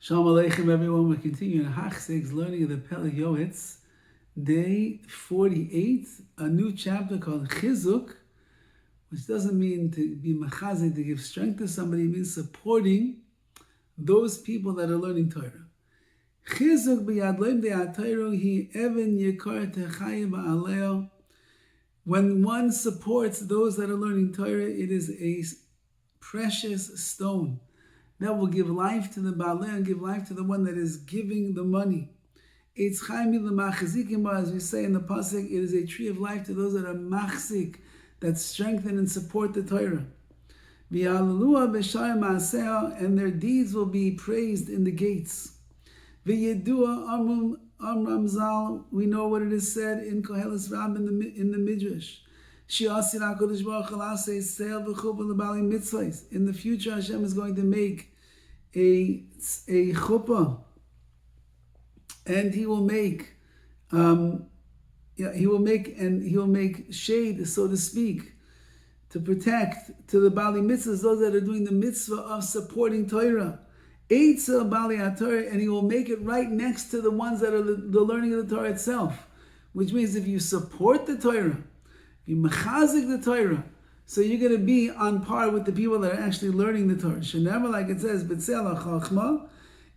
Shalom Aleichem, everyone. We're continuing Hachzeg's learning of the Pele Yoetz, day 48, a new chapter called Chizuk, which doesn't mean to be machazek, to give strength to somebody. It means supporting those people that are learning Torah. Chizuk b'yad loim de'atayro hi even yekar techayim ba'aleo. When one supports those that are learning Torah, it is a precious stone that will give life to the Baaleh and give life to the one that is giving the money. It's as we say in the pasuk, it is a tree of life to those that are machzik, that strengthen and support the Torah. And their deeds will be praised in the gates. We know what it is said in Koheles Rab in the Midrash. In the future, Hashem is going to make a chuppah, and He will make shade, so to speak, to protect to the Bali mitzvahs, those that are doing the mitzvah of supporting Torah. Eitzel Bali HaTorah, and He will make it right next to the ones that are the learning of the Torah itself, which means if you support the Torah, you mechazik the Torah, so you're going to be on par with the people that are actually learning the Torah. Shenever, like it says, B'tzel HaChachma,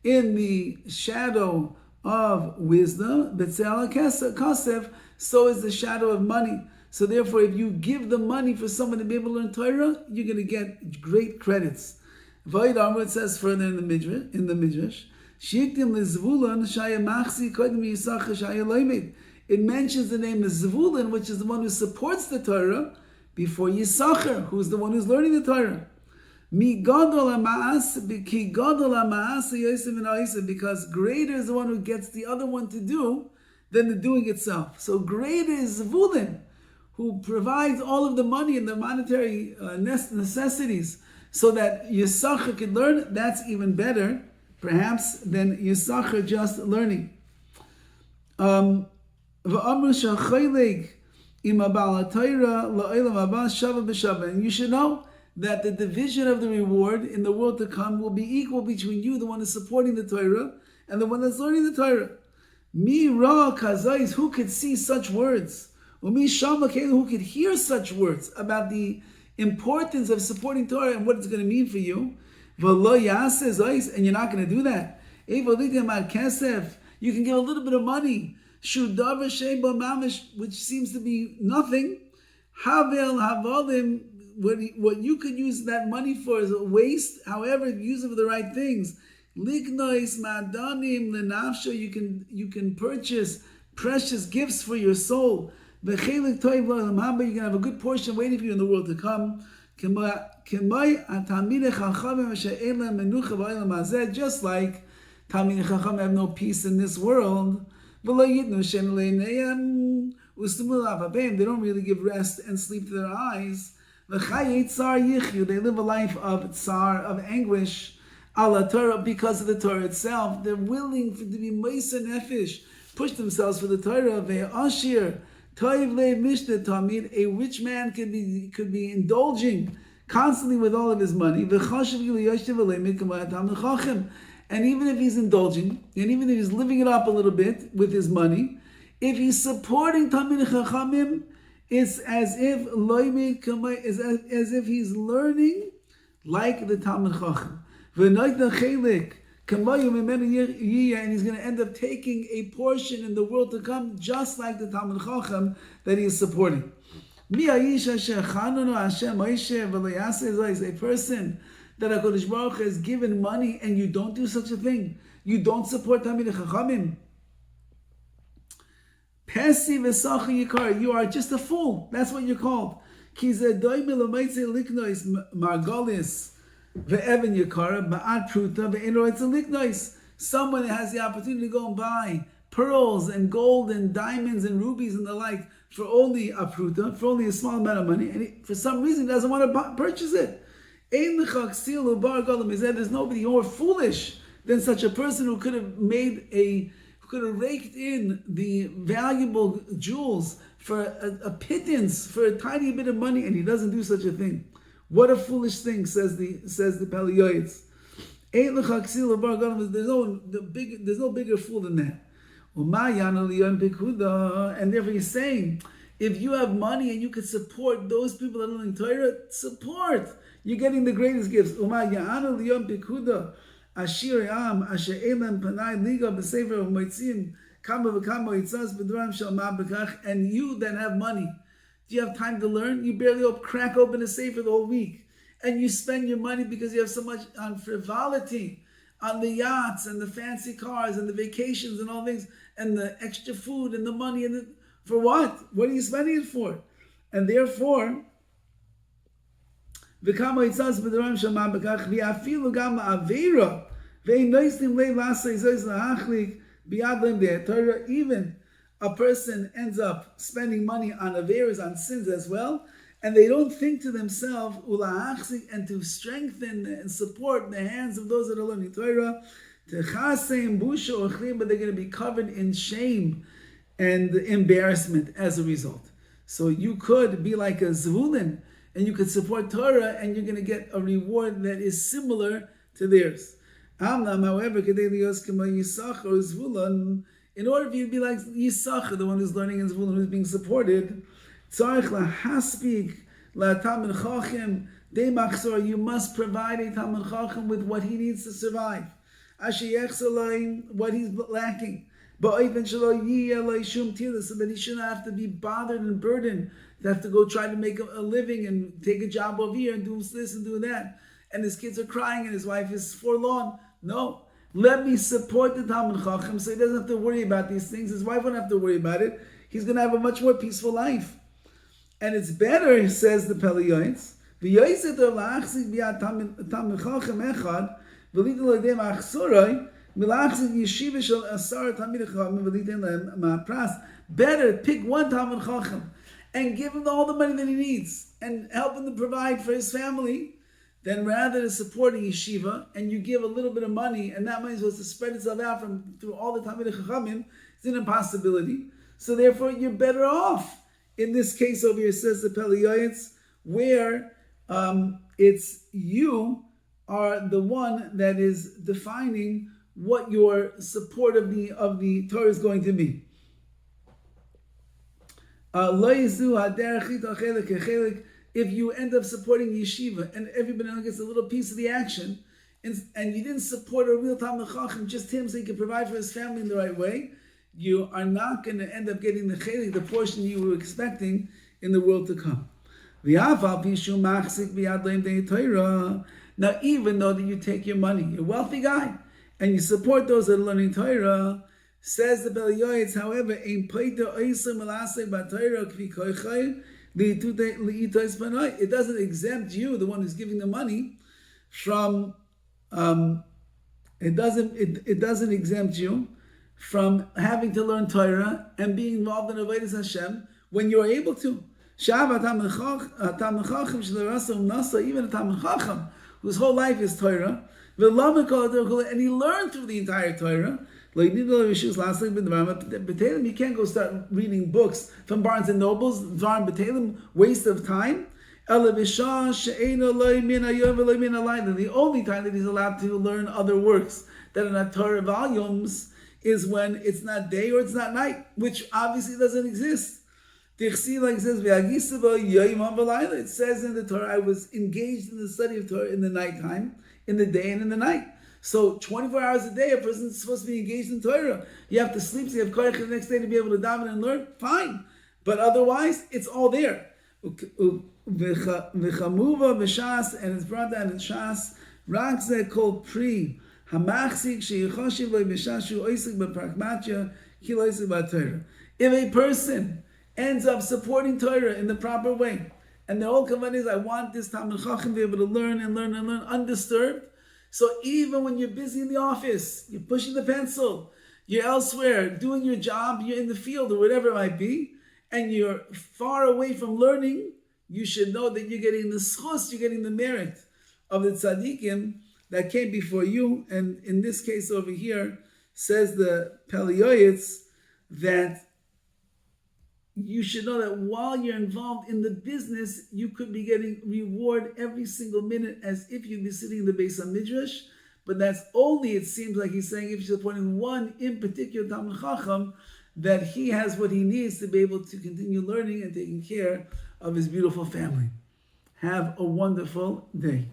in the shadow of wisdom, B'tzel HaKosef, so is the shadow of money. So therefore, if you give the money for someone to be able to learn Torah, you're going to get great credits. Vayid Amr, it says further in the Midrash, Shiktim Lizvulun Shaya Machzi Kodim Yisachar Shaya Loimid. It mentions the name of Zvulun, which is the one who supports the Torah, before Yisachar, who's the one who's learning the Torah. Because greater is the one who gets the other one to do than the doing itself. So greater is Zvulun, who provides all of the money and the monetary necessities so that Yisachar can learn. That's even better, perhaps, than Yisachar just learning. And you should know that the division of the reward in the world to come will be equal between you, the one who's supporting the Torah, and the one that's learning the Torah. Who could see such words? Who could hear such words about the importance of supporting Torah and what it's going to mean for you? And you're not going to do that. You can give a little bit of money, which seems to be nothing. What you could use that money for is a waste. However, if you use it for the right things, you can purchase precious gifts for your soul. You're going to have a good portion waiting for you in the world to come. Just like Talmidei Chacham have no peace in this world, they don't really give rest and sleep to their eyes. They live a life of tsar, of anguish, ala Torah, because of the Torah itself. They're willing to be meisa nefesh, push themselves for the Torah. A rich man could be indulging constantly with all of his money. And even if he's indulging, and even if he's living it up a little bit with his money, if he's supporting Talmidei Chachamim, it's as if he's learning like the Talmid Chacham. And he's going to end up taking a portion in the world to come, just like the Talmid Chacham that he is supporting. A person that HaKadosh Baruch Hu has given money and you don't do such a thing. You don't support Talmidei Chachamim. You are just a fool. That's what you're called. Someone that has the opportunity to go and buy pearls and gold and diamonds and rubies and the like for only a pruta, for only a small amount of money, and for some reason doesn't want to purchase it. There's nobody more foolish than such a person who could have raked in the valuable jewels for a pittance, for a tiny bit of money, and he doesn't do such a thing. What a foolish thing, says the Pele Yoetz. There's no bigger fool than that. And therefore he's saying, if you have money and you could support those people that are learning Torah, support. You're getting the greatest gifts. And you that have money, do you have time to learn? You barely crack open a sefer the whole week. And you spend your money because you have so much on frivolity, on the yachts and the fancy cars and the vacations and all things, and the extra food and the money and for what? What are you spending it for? And therefore, even a person ends up spending money on averas, on sins as well, and they don't think to themselves, and to strengthen and support the hands of those that are learning Torah, but they're going to be covered in shame and embarrassment as a result. So you could be like a Zvulun, and you could support Torah, and you're going to get a reward that is similar to theirs. However, in order for you to be like Yisachar, the one who's learning in Zvulun, who's being supported, you must provide a Talmid Chacham with what he needs to survive. What he's lacking. So that he shouldn't have to be bothered and burdened to have to go try to make a living and take a job over here and do this and do that. And his kids are crying and his wife is forlorn. No. Let me support the Talmid Chacham so he doesn't have to worry about these things. His wife won't have to worry about it. He's going to have a much more peaceful life. And it's better, says the Pele Yoetz, better pick one Talmid Chacham and give him all the money that he needs and help him to provide for his family, than rather than supporting yeshiva and you give a little bit of money and that money is supposed to spread itself out through all the Talmidei Chachamim. It's an impossibility. So therefore you're better off. In this case over here, says the Pele Yoetz, where it's you are the one that is defining what your support of the Torah is going to be. If you end up supporting yeshiva and everybody else gets a little piece of the action, and you didn't support a real Talmid Chacham, just him so he can provide for his family in the right way, you are not going to end up getting the chelik, the portion you were expecting in the world to come. Now, even though that you take your money, you're a wealthy guy, and you support those that are learning Torah, says the Pele Yoetz, however, it doesn't exempt you, the one who's giving the money, from it doesn't exempt you from having to learn Torah and being involved in Avodas Hashem when you're able to. Even a Talmid Chacham whose whole life is Torah, and he learned through the entire Torah. You can't go start reading books from Barnes and Nobles, waste of time. The only time that he's allowed to learn other works that are not Torah volumes is when it's not day or it's not night, which obviously doesn't exist. It says in the Torah, I was engaged in the study of Torah in the nighttime, in the day and in the night. So 24 hours a day, a person is supposed to be engaged in Torah. You have to sleep, so you have koyach the next day to be able to daven and learn. Fine. But otherwise, it's all there. V'chamuva v'shas, and it's brought down in Shas, Rakze kol pri, hamachzik sheyachoshiv lo v'shashu oisik b'pragmatya, ki lo oisik b'Torah. If a person ends up supporting Torah in the proper way, and the whole kavanah is, I want this Talmid Chacham to be able to learn and learn and learn undisturbed. So even when you're busy in the office, you're pushing the pencil, you're elsewhere, doing your job, you're in the field or whatever it might be, and you're far away from learning, you should know that you're getting the schus, you're getting the merit of the tzaddikim that came before you. And in this case over here, says the Pele Yoetz, that you should know that while you're involved in the business, you could be getting reward every single minute as if you'd be sitting in the Beis HaMidrash, But that's only, it seems like he's saying, if you're supporting one in particular Talmid Chacham, that he has what he needs to be able to continue learning and taking care of his beautiful family. Have a wonderful day.